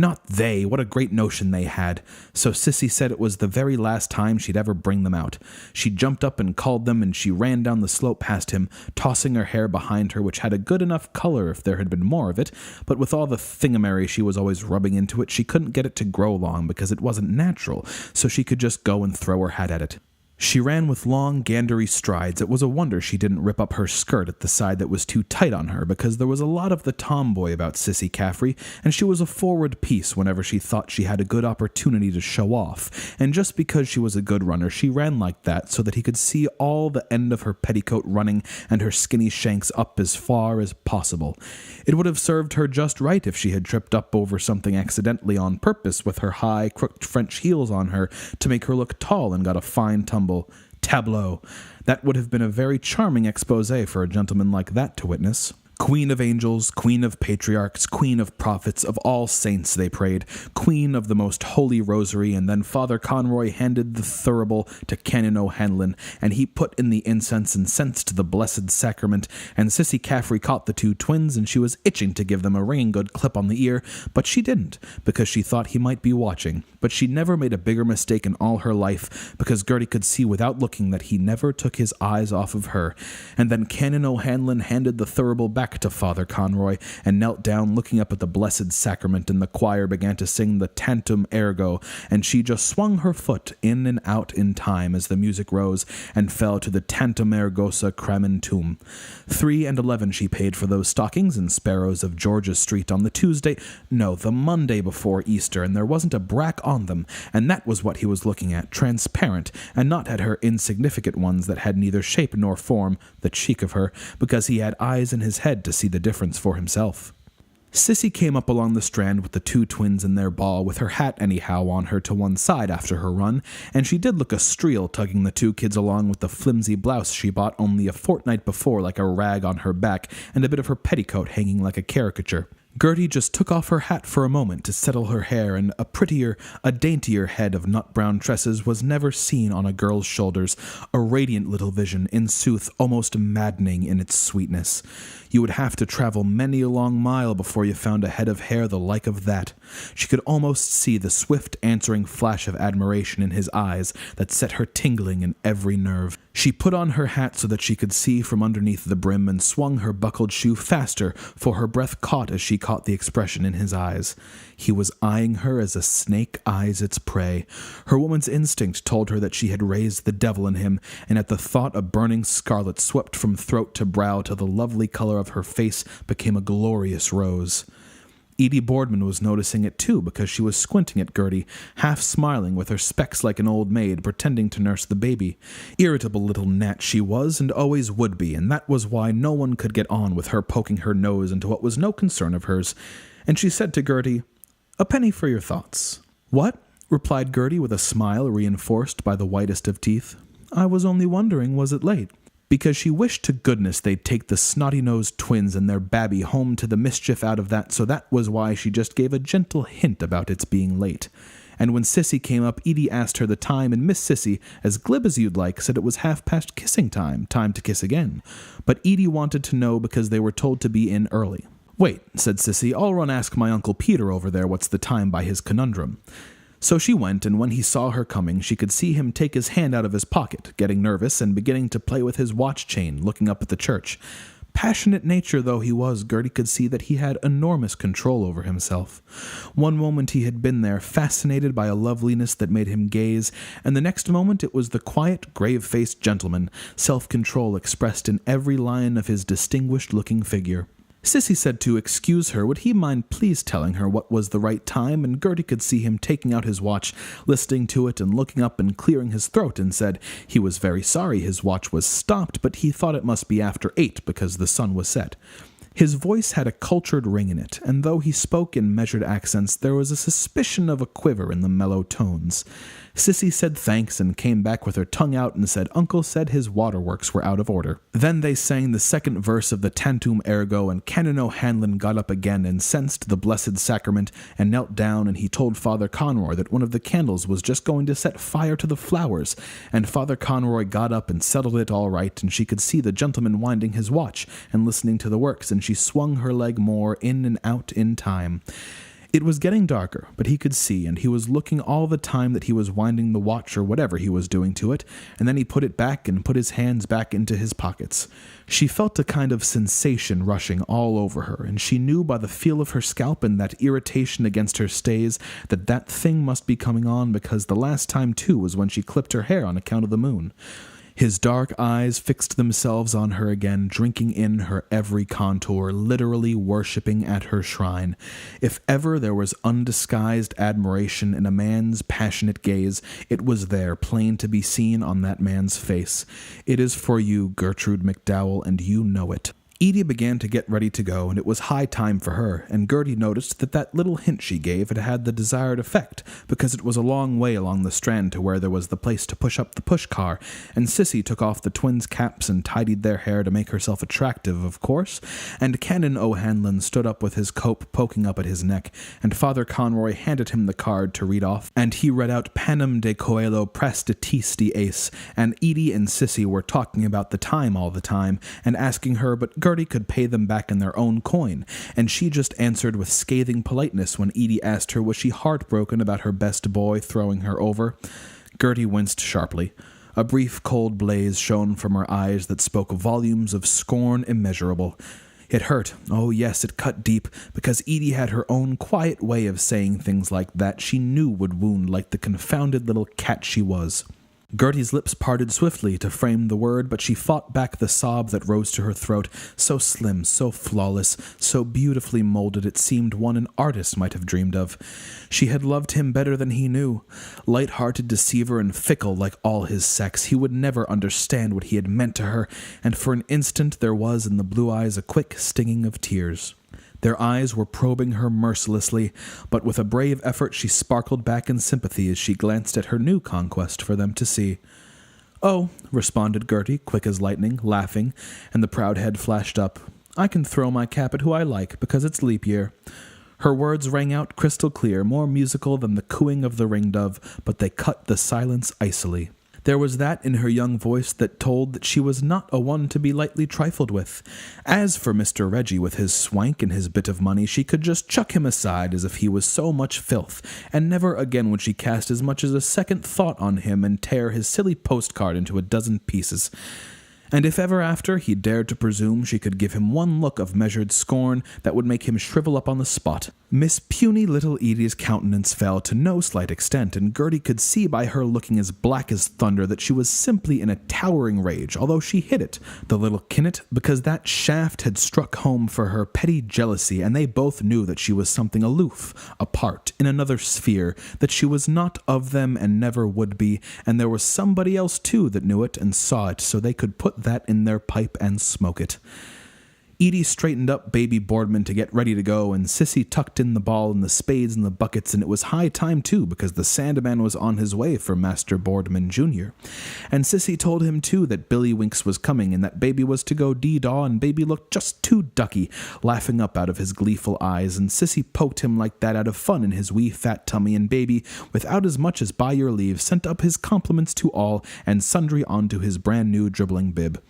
Not they, what a great notion they had. So Sissy said it was the very last time she'd ever bring them out. She jumped up and called them, and she ran down the slope past him, tossing her hair behind her, which had a good enough color if there had been more of it, but with all the thingamary she was always rubbing into it, she couldn't get it to grow long because it wasn't natural, so she could just go and throw her hat at it. She ran with long, gandery strides. It was a wonder she didn't rip up her skirt at the side that was too tight on her, because there was a lot of the tomboy about Sissy Caffrey, and she was a forward piece whenever she thought she had a good opportunity to show off, and just because she was a good runner, she ran like that so that he could see all the end of her petticoat running and her skinny shanks up as far as possible. It would have served her just right if she had tripped up over something accidentally on purpose with her high, crooked French heels on her to make her look tall and got a fine tumble. Tableau. That would have been a very charming exposé for a gentleman like that to witness. Queen of angels, queen of patriarchs, queen of prophets, of all saints, they prayed, queen of the most holy rosary, and then Father Conroy handed the thurible to Canon O'Hanlon, and he put in the incense and censed the blessed sacrament, and Sissy Caffrey caught the 2 twins, and she was itching to give them a ringing good clip on the ear, but she didn't, because she thought he might be watching. But she never made a bigger mistake in all her life, because Gertie could see without looking that he never took his eyes off of her. And then Canon O'Hanlon handed the thurible back to Father Conroy, and knelt down looking up at the blessed sacrament, and the choir began to sing the Tantum Ergo, and she just swung her foot in and out in time as the music rose, and fell to the Tantum Ergosa Cramentum. 3.11 she paid for those stockings and sparrows of George's Street on the the Monday before Easter, and there wasn't a brack on them, and that was what he was looking at, transparent, and not at her insignificant ones that had neither shape nor form, the cheek of her, because he had eyes in his head to see the difference for himself. Sissy came up along the strand with the 2 twins in their ball, with her hat anyhow on her to one side after her run, and she did look a streel tugging the 2 kids along with the flimsy blouse she bought only a fortnight before like a rag on her back, and a bit of her petticoat hanging like a caricature. Gertie just took off her hat for a moment to settle her hair, and a daintier head of nut-brown tresses was never seen on a girl's shoulders, a radiant little vision, in sooth, almost maddening in its sweetness. You would have to travel many a long mile before you found a head of hair the like of that. She could almost see the swift answering flash of admiration in his eyes that set her tingling in every nerve. She put on her hat so that she could see from underneath the brim, and swung her buckled shoe faster, for her breath caught as she caught the expression in his eyes. He was eyeing her as a snake eyes its prey. Her woman's instinct told her that she had raised the devil in him, and at the thought a burning scarlet swept from throat to brow till the lovely color of her face became a glorious rose. Edie Boardman was noticing it too because she was squinting at Gertie, half smiling with her specs like an old maid, pretending to nurse the baby. Irritable little gnat she was and always would be, and that was why no one could get on with her poking her nose into what was no concern of hers. And she said to Gertie, "A penny for your thoughts." "What?" replied Gertie with a smile reinforced by the whitest of teeth. "I was only wondering, was it late?" Because she wished to goodness they'd take the snotty-nosed twins and their babby home to the mischief out of that, so that was why she just gave a gentle hint about its being late. And when Sissy came up, Edie asked her the time, and Miss Sissy, as glib as you'd like, said it was 1/2 kissing time to kiss again. But Edie wanted to know because they were told to be in early. "Wait," said Sissy, "I'll run ask my Uncle Peter over there what's the time by his conundrum." So she went, and when he saw her coming, she could see him take his hand out of his pocket, getting nervous and beginning to play with his watch chain, looking up at the church. Passionate nature though he was, Gertie could see that he had enormous control over himself. One moment he had been there, fascinated by a loveliness that made him gaze, and the next moment it was the quiet, grave-faced gentleman, self-control expressed in every line of his distinguished-looking figure. Sissy said to excuse her, would he mind please telling her what was the right time, and Gertie could see him taking out his watch, listening to it and looking up and clearing his throat, and said he was very sorry his watch was stopped, but he thought it must be after 8 because the sun was set. His voice had a cultured ring in it, and though he spoke in measured accents, there was a suspicion of a quiver in the mellow tones. Sissy said thanks and came back with her tongue out and said Uncle said his waterworks were out of order. Then they sang the second verse of the Tantum Ergo, and Canon O'Hanlon got up again and sensed the blessed sacrament and knelt down, and he told Father Conroy that one of the candles was just going to set fire to the flowers, and Father Conroy got up and settled it all right, and she could see the gentleman winding his watch and listening to the works, and she swung her leg more in and out in time. It was getting darker, but he could see, and he was looking all the time that he was winding the watch or whatever he was doing to it, and then he put it back and put his hands back into his pockets. She felt a kind of sensation rushing all over her, and she knew by the feel of her scalp and that irritation against her stays that that thing must be coming on, because the last time, too, was when she clipped her hair on account of the moon. His dark eyes fixed themselves on her again, drinking in her every contour, literally worshipping at her shrine. If ever there was undisguised admiration in a man's passionate gaze, it was there, plain to be seen on that man's face. It is for you, Gertrude McDowell, and you know it. Edie began to get ready to go, and it was high time for her, and Gertie noticed that that little hint she gave had had the desired effect, because it was a long way along the Strand to where there was the place to push up the push-car, and Sissy took off the twins' caps and tidied their hair to make herself attractive, of course, and Canon O'Hanlon stood up with his cope poking up at his neck, and Father Conroy handed him the card to read off, and he read out Panem de Coelo Prestitis de Ace, and Edie and Sissy were talking about the time all the time, and asking her, but Gertie could pay them back in their own coin, and she just answered with scathing politeness when Edie asked her was she heartbroken about her best boy throwing her over. Gertie winced sharply. A brief cold blaze shone from her eyes that spoke volumes of scorn immeasurable. It hurt. Oh yes, it cut deep, because Edie had her own quiet way of saying things like that she knew would wound like the confounded little cat she was. Gertie's lips parted swiftly to frame the word, but she fought back the sob that rose to her throat, so slim, so flawless, so beautifully molded it seemed one an artist might have dreamed of. She had loved him better than he knew. Light-hearted deceiver and fickle like all his sex, he would never understand what he had meant to her, and for an instant there was in the blue eyes a quick stinging of tears. Their eyes were probing her mercilessly, but with a brave effort she sparkled back in sympathy as she glanced at her new conquest for them to see. "Oh," responded Gertie, quick as lightning, laughing, and the proud head flashed up. "I can throw my cap at who I like, because it's leap year." Her words rang out crystal clear, more musical than the cooing of the ring-dove, but they cut the silence icily. There was that in her young voice that told that she was not a one to be lightly trifled with. As for Mr. Reggie with his swank and his bit of money, she could just chuck him aside as if he was so much filth, and never again would she cast as much as a second thought on him and tear his silly postcard into a dozen pieces. And if ever after he dared to presume she could give him one look of measured scorn that would make him shrivel up on the spot. Miss puny little Edie's countenance fell to no slight extent, and Gertie could see by her looking as black as thunder that she was simply in a towering rage, although she hid it, the little kinnet, because that shaft had struck home for her petty jealousy, and they both knew that she was something aloof, apart, in another sphere, that she was not of them and never would be, and there was somebody else too that knew it and saw it, so they could put that in their pipe and smoke it. Edie straightened up baby Boardman to get ready to go, and Sissy tucked in the ball and the spades and the buckets, and it was high time too, because the Sandman was on his way for Master Boardman Jr. And Sissy told him too that Billy Winks was coming, and that baby was to go dee-daw, and baby looked just too ducky, laughing up out of his gleeful eyes, and Sissy poked him like that out of fun in his wee fat tummy, and baby, without as much as by your leave, sent up his compliments to all, and sundry onto his brand-new dribbling bib.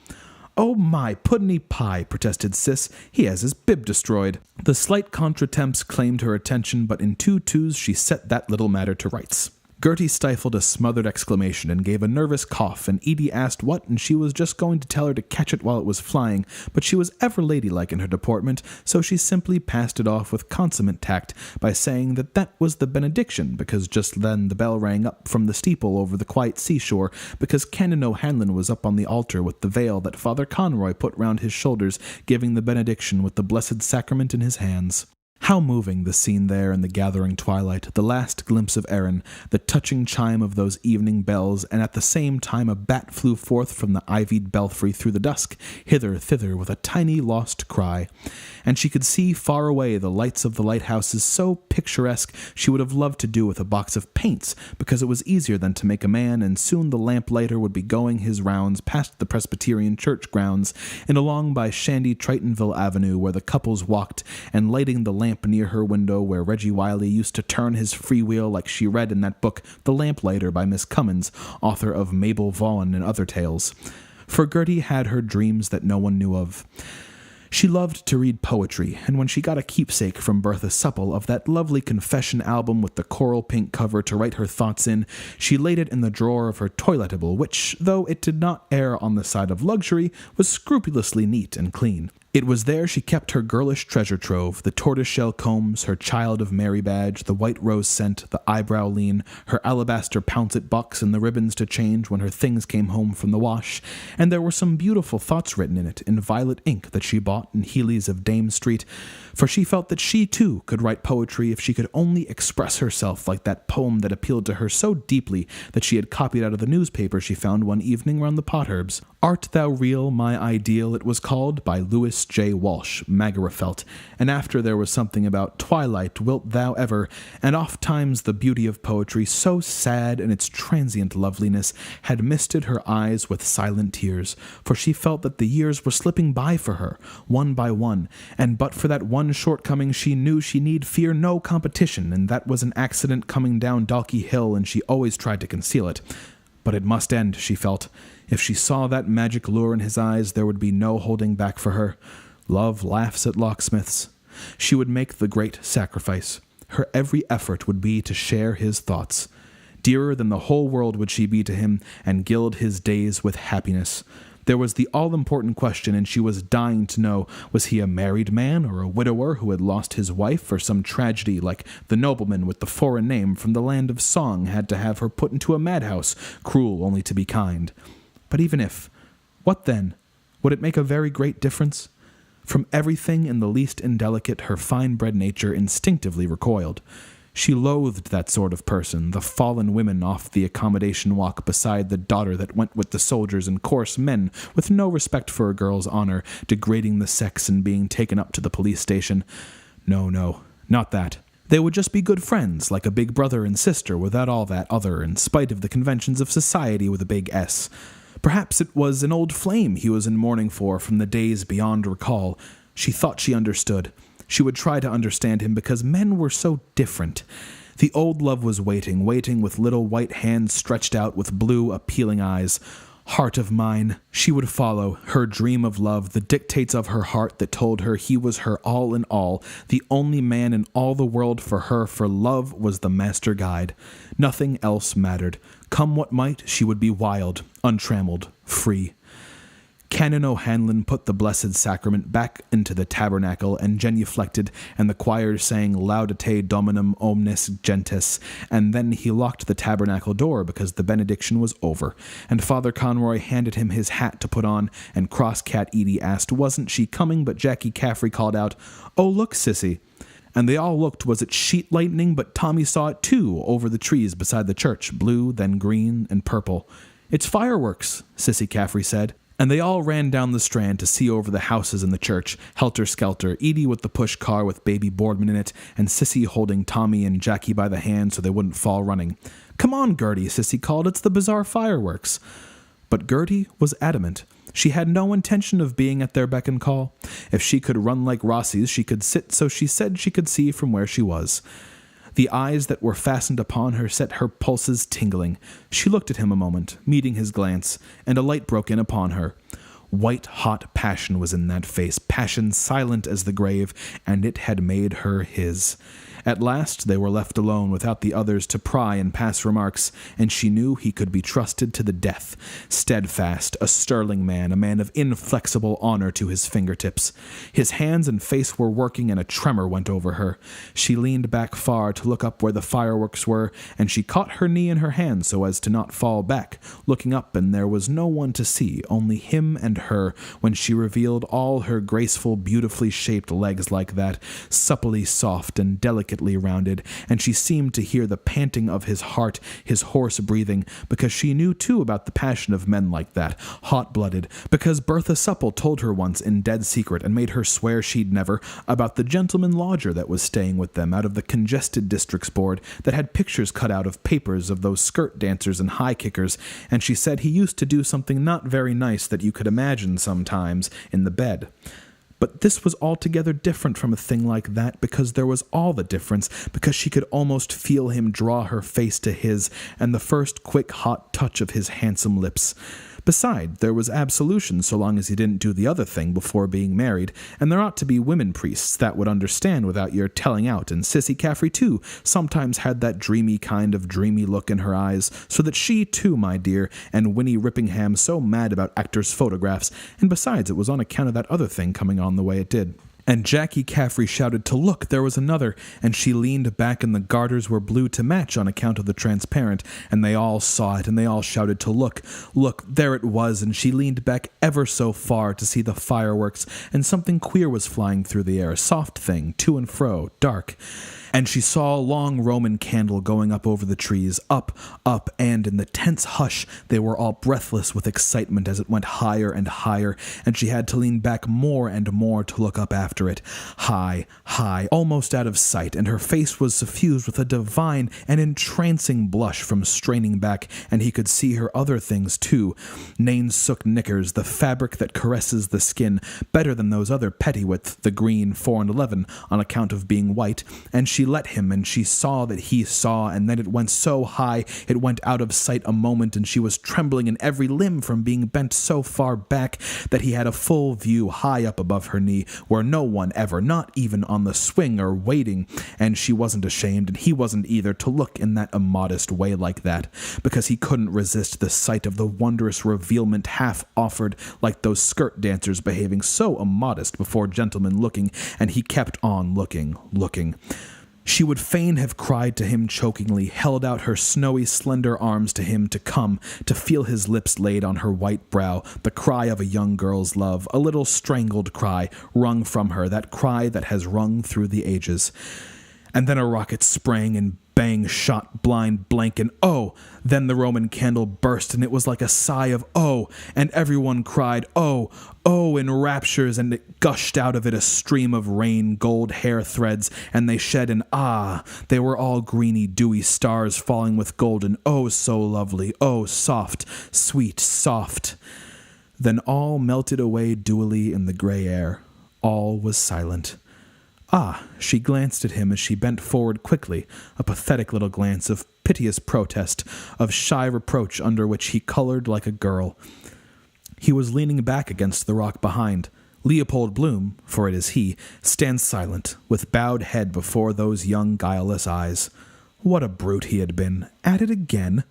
"Oh my puddiny pie," protested Sis, "he has his bib destroyed." The slight contretemps claimed her attention, but in 2 twos she set that little matter to rights. Gertie stifled a smothered exclamation and gave a nervous cough, and Edie asked what, and she was just going to tell her to catch it while it was flying, but she was ever ladylike in her deportment, so she simply passed it off with consummate tact by saying that that was the benediction, because just then the bell rang up from the steeple over the quiet seashore, because Canon O'Hanlon was up on the altar with the veil that Father Conroy put round his shoulders, giving the benediction with the blessed sacrament in his hands. How moving the scene there in the gathering twilight, the last glimpse of Erin, the touching chime of those evening bells, and at the same time a bat flew forth from the ivied belfry through the dusk, hither, thither, with a tiny lost cry. And she could see far away the lights of the lighthouses so picturesque she would have loved to do with a box of paints, because it was easier than to make a man, and soon the lamplighter would be going his rounds past the Presbyterian church grounds, and along by shandy Tritonville Avenue where the couples walked, and lighting the lamp near her window where Reggie Wiley used to turn his freewheel like she read in that book, The Lamplighter by Miss Cummins, author of Mabel Vaughan and other tales. For Gertie had her dreams that no one knew of. She loved to read poetry, and when she got a keepsake from Bertha Supple of that lovely confession album with the coral pink cover to write her thoughts in, she laid it in the drawer of her toiletable, which, though it did not err on the side of luxury, was scrupulously neat and clean. It was there she kept her girlish treasure trove, the tortoise-shell combs, her Child of Mary badge, the white rose scent, the eyebrow lean, her alabaster pouncet box, and the ribbons to change when her things came home from the wash, and there were some beautiful thoughts written in it in violet ink that she bought in Healy's of Dame Street, for she felt that she, too, could write poetry if she could only express herself like that poem that appealed to her so deeply that she had copied out of the newspaper she found one evening round the Potherbs. Art Thou Real, My Ideal, it was called, by Lewis J. Walsh, Magara felt, and after there was something about Twilight, Wilt Thou Ever, and oft times the beauty of poetry, so sad in its transient loveliness, had misted her eyes with silent tears, for she felt that the years were slipping by for her, one by one, and but for that one shortcoming she knew she need fear no competition, and that was an accident coming down Dalkey Hill, and she always tried to conceal it. But it must end, she felt. If she saw that magic lure in his eyes, there would be no holding back for her. Love laughs at locksmiths. She would make the great sacrifice. Her every effort would be to share his thoughts. Dearer than the whole world would she be to him, and gild his days with happiness. There was the all-important question, and she was dying to know, was he a married man or a widower who had lost his wife for some tragedy like the nobleman with the foreign name from the land of song had to have her put into a madhouse, cruel only to be kind? But even if, what then? Would it make a very great difference? From everything in the least indelicate her fine-bred nature instinctively recoiled. She loathed that sort of person, the fallen women off the accommodation walk beside the daughter that went with the soldiers, and coarse men with no respect for a girl's honor, degrading the sex and being taken up to the police station. No, not that. They would just be good friends, like a big brother and sister, without all that other, in spite of the conventions of society with a big S. Perhaps it was an old flame he was in mourning for from the days beyond recall. She thought she understood. She would try to understand him because men were so different. The old love was waiting with little white hands stretched out with blue, appealing eyes. Heart of mine, she would follow, her dream of love, the dictates of her heart that told her he was her all in all, the only man in all the world for her, for love was the master guide. Nothing else mattered. Come what might, she would be wild, untrammeled, free. Canon O'Hanlon put the Blessed Sacrament back into the tabernacle, and genuflected, and the choir sang Laudate Dominum omnes gentes, and then he locked the tabernacle door because the benediction was over, and Father Conroy handed him his hat to put on, and Cross-Cat Edie asked wasn't she coming, but Jackie Caffrey called out, "Oh, look, Sissy." And they all looked. Was it sheet lightning? But Tommy saw it too, over the trees beside the church, blue, then green, and purple. "It's fireworks," Sissy Caffrey said. And they all ran down the Strand to see over the houses in the church, helter-skelter, Edie with the push car with baby Boardman in it, and Sissy holding Tommy and Jackie by the hand so they wouldn't fall running. "Come on, Gertie," Sissy called. "It's the bizarre fireworks." But Gertie was adamant. She had no intention of being at their beck and call. If she could run like Rossi's, she could sit so she said she could see from where she was. The eyes that were fastened upon her set her pulses tingling. She looked at him a moment, meeting his glance, and a light broke in upon her. White-hot passion was in that face, passion silent as the grave, and it had made her his. At last they were left alone without the others to pry and pass remarks, and she knew he could be trusted to the death, steadfast, a sterling man, a man of inflexible honor to his fingertips. His hands and face were working, and a tremor went over her. She leaned back far to look up where the fireworks were, and she caught her knee in her hand so as to not fall back, looking up, and there was no one to see, only him and her, when she revealed all her graceful, beautifully shaped legs like that, supplely soft and delicately rounded, and she seemed to hear the panting of his heart, his hoarse breathing, because she knew too about the passion of men like that, hot-blooded, because Bertha Supple told her once in dead secret, and made her swear she'd never, about the gentleman lodger that was staying with them out of the congested districts board, that had pictures cut out of papers of those skirt dancers and high kickers, and she said he used to do something not very nice that you could imagine sometimes in the bed. But this was altogether different from a thing like that, because there was all the difference, because she could almost feel him draw her face to his, and the first quick hot touch of his handsome lips. Beside, there was absolution so long as he didn't do the other thing before being married, and there ought to be women priests that would understand without your telling out, and Sissy Caffrey, too, sometimes had that dreamy kind of dreamy look in her eyes, so that she, too, my dear, and Winnie Rippingham so mad about actors' photographs, and besides, it was on account of that other thing coming on the way it did. And Jackie Caffrey shouted to look, there was another, and she leaned back and the garters were blue to match on account of the transparent, and they all saw it, and they all shouted to look, there it was, and she leaned back ever so far to see the fireworks, and something queer was flying through the air, a soft thing, to and fro, dark. And she saw a long Roman candle going up over the trees, up, and in the tense hush they were all breathless with excitement as it went higher and higher, and she had to lean back more and more to look up after it, high, almost out of sight, and her face was suffused with a divine and entrancing blush from straining back, and he could see her other things too, Nainsook knickers, the fabric that caresses the skin, better than those other pettywits, the green 4 and 11, on account of being white, and she let him, and she saw that he saw, and then it went so high it went out of sight a moment, and she was trembling in every limb from being bent so far back that he had a full view high up above her knee, where no one ever, not even on the swing or waiting, and she wasn't ashamed, and he wasn't either, to look in that immodest way like that, because he couldn't resist the sight of the wondrous revealment half offered, like those skirt dancers behaving so immodest before gentlemen looking, and he kept on looking. She would fain have cried to him chokingly, held out her snowy, slender arms to him to come, to feel his lips laid on her white brow, the cry of a young girl's love, a little strangled cry, wrung from her, that cry that has rung through the ages. And then a rocket sprang and bang shot blind blank, and oh! Then the Roman candle burst, and it was like a sigh of oh! And everyone cried oh! Oh! In raptures, and it gushed out of it a stream of rain, gold hair threads, and they shed an ah! They were all greeny, dewy stars falling with golden, oh so lovely, oh soft, sweet, soft. Then all melted away dewily in the grey air. All was silent. Ah, she glanced at him as she bent forward quickly, a pathetic little glance of piteous protest, of shy reproach under which he colored like a girl. He was leaning back against the rock behind. Leopold Bloom, for it is he, stands silent, with bowed head before those young guileless eyes. What a brute he had been. At it again?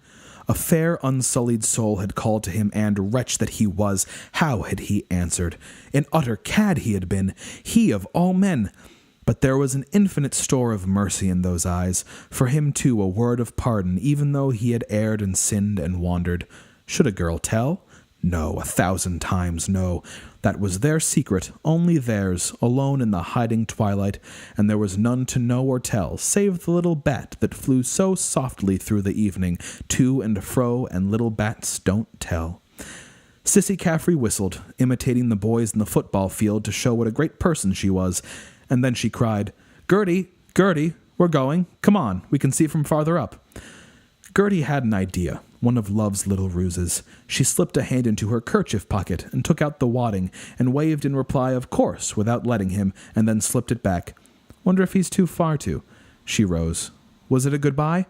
A fair, unsullied soul had called to him, and, wretch that he was, how had he answered? An utter cad he had been, he of all men. But there was an infinite store of mercy in those eyes, for him too a word of pardon, even though he had erred and sinned and wandered. Should a girl tell? No, 1,000 times no. That was their secret, only theirs, alone in the hiding twilight, and there was none to know or tell, save the little bat that flew so softly through the evening, to and fro, and little bats don't tell. Sissy Caffrey whistled, imitating the boys in the football field to show what a great person she was, and then she cried, "Gertie, Gertie, we're going. Come on, we can see from farther up." Gertie had an idea, one of Love's little ruses. She slipped a hand into her kerchief pocket and took out the wadding and waved in reply, "Of course," without letting him, and then slipped it back. "Wonder if he's too far to." She rose. Was it a goodbye?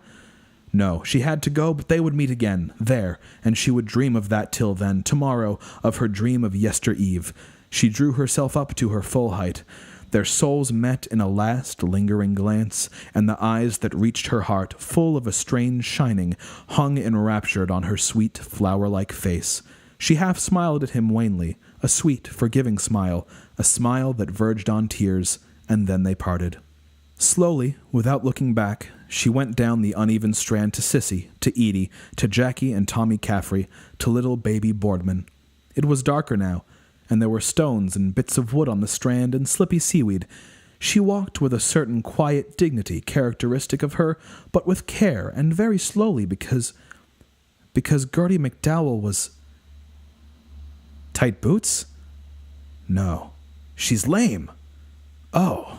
No, she had to go, but they would meet again, there, and she would dream of that till then, tomorrow, of her dream of yester-eve. She drew herself up to her full height. Their souls met in a last lingering glance, and the eyes that reached her heart, full of a strange shining, hung enraptured on her sweet, flower-like face. She half smiled at him wanly, a sweet, forgiving smile, a smile that verged on tears, and then they parted. Slowly, without looking back, she went down the uneven strand to Sissy, to Edie, to Jackie and Tommy Caffrey, to little baby Boardman. It was darker now, and there were stones and bits of wood on the strand and slippy seaweed. She walked with a certain quiet dignity characteristic of her, but with care and very slowly because Gertie McDowell was... Tight boots? No. She's lame. Oh.